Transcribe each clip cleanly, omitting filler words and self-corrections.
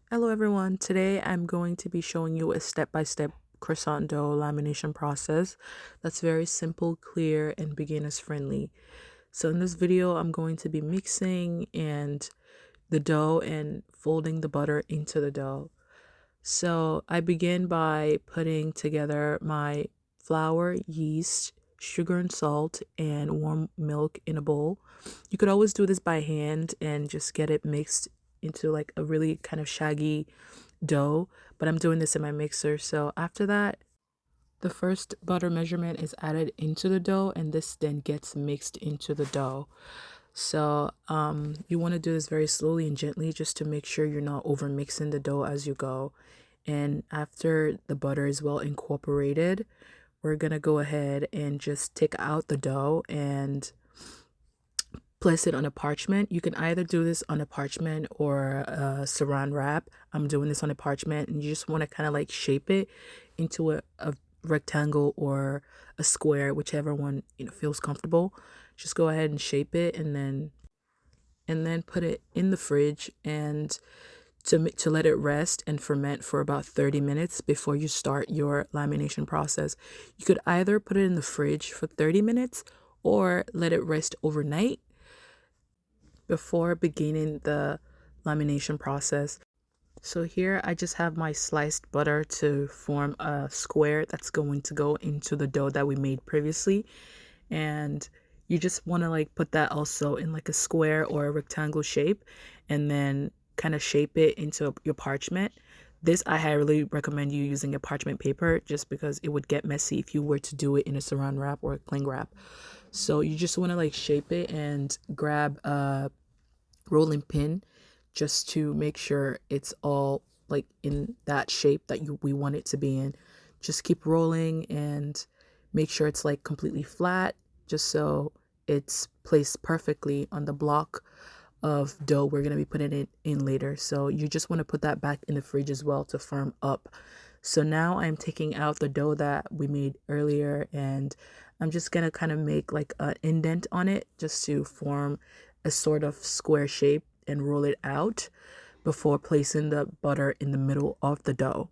Hello everyone, today I'm going to be showing you a step-by-step croissant dough lamination process that's very simple, clear, and beginners friendly. So in this video, I'm going to be mixing the dough and folding the butter into the dough. So I begin by putting together my flour, yeast, sugar and salt, and warm milk in a bowl. You could always do this by hand and just get it mixed into like a really kind of shaggy dough, but I'm doing this in my mixer. So after that, the first butter measurement is added into the dough, and this then gets mixed into the dough. So you want to do this very slowly and gently just to make sure you're not over mixing the dough as you go. And after the butter is well incorporated, we're gonna go ahead and just take out the dough and place it on a parchment. You can either do this on a parchment or a saran wrap. I'm doing this on a parchment, and you just want to kind of like shape it into a rectangle or a square, whichever one feels comfortable. Just go ahead and shape it, and then put it in the fridge and to let it rest and ferment for about 30 minutes before you start your lamination process. You could either put it in the fridge for 30 minutes or let it rest overnight before beginning the lamination process. So here I just have my sliced butter to form a square that's going to go into the dough that we made previously. And you just want to like put that also in like a square or a rectangle shape, and then kind of shape it into your parchment. This I highly recommend you using a parchment paper just because it would get messy if you were to do it in a saran wrap or a cling wrap. So you just want to like shape it and grab a rolling pin just to make sure it's all like in that shape that we want it to be in. Just keep rolling and make sure it's like completely flat, just so it's placed perfectly on the block of dough we're going to be putting it in later. So you just want to put that back in the fridge as well to firm up. So now I'm taking out the dough that we made earlier, and I'm just going to kind of make like an indent on it just to form a sort of square shape and roll it out before placing the butter in the middle of the dough.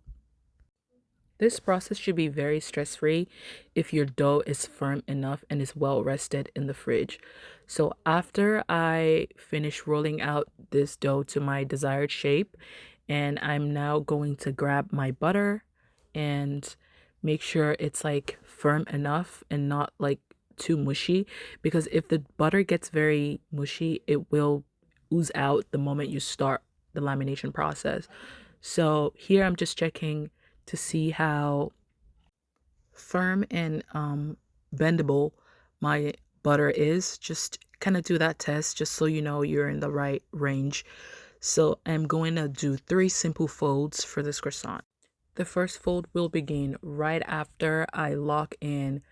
This process should be very stress-free if your dough is firm enough and is well rested in the fridge. So after I finish rolling out this dough to my desired shape, and I'm now going to grab my butter and make sure it's like firm enough and not like too mushy, because if the butter gets very mushy, it will ooze out the moment you start the lamination process. So here I'm just checking to see how firm and bendable my butter is. Just kind of do that test just so you know you're in the right range. So I'm going to do 3 simple folds for this croissant. The first fold will begin right after I lock in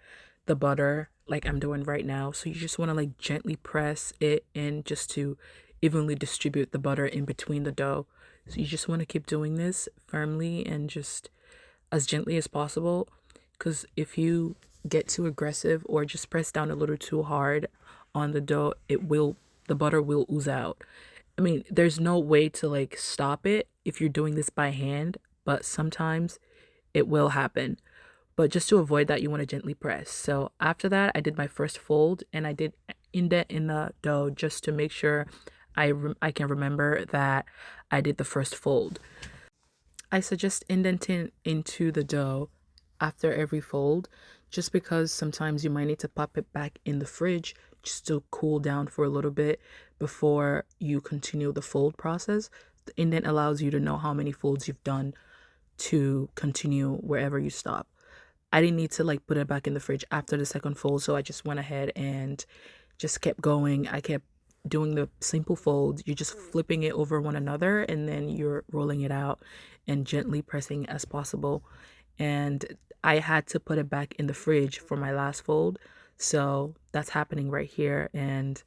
the butter like I'm doing right now. So you just want to like gently press it in just to evenly distribute the butter in between the dough. So you just want to keep doing this firmly and just as gently as possible, because if you get too aggressive or just press down a little too hard on the dough, the butter will ooze out. I mean, there's no way to like stop it if you're doing this by hand, but sometimes it will happen. But just to avoid that, you want to gently press. So after that, I did my first fold, and I did indent in the dough just to make sure I can remember that I did the first fold. I suggest indenting into the dough after every fold, just because sometimes you might need to pop it back in the fridge just to cool down for a little bit before you continue the fold process. The indent allows you to know how many folds you've done to continue wherever you stop. I didn't need to like put it back in the fridge after the second fold, so I just went ahead and just kept going. I kept doing the simple folds. You're just flipping it over one another, and then you're rolling it out and gently pressing as possible. And I had to put it back in the fridge for my last fold, so that's happening right here. And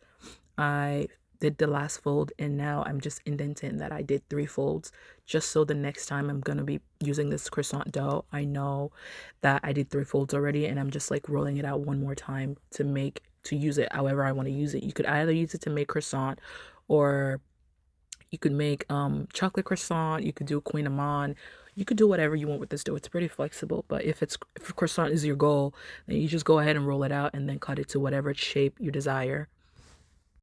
I did the last fold, and now I'm just indenting that I did 3 folds, just so the next time I'm gonna be using this croissant dough, I know that I did 3 folds already, and I'm just like rolling it out one more time to use it however I want to use it. You could either use it to make croissant, or You could make chocolate croissant, you could do queen amande, you could do whatever you want with this dough. It's pretty flexible, but if croissant is your goal, then you just go ahead and roll it out and then cut it to whatever shape you desire.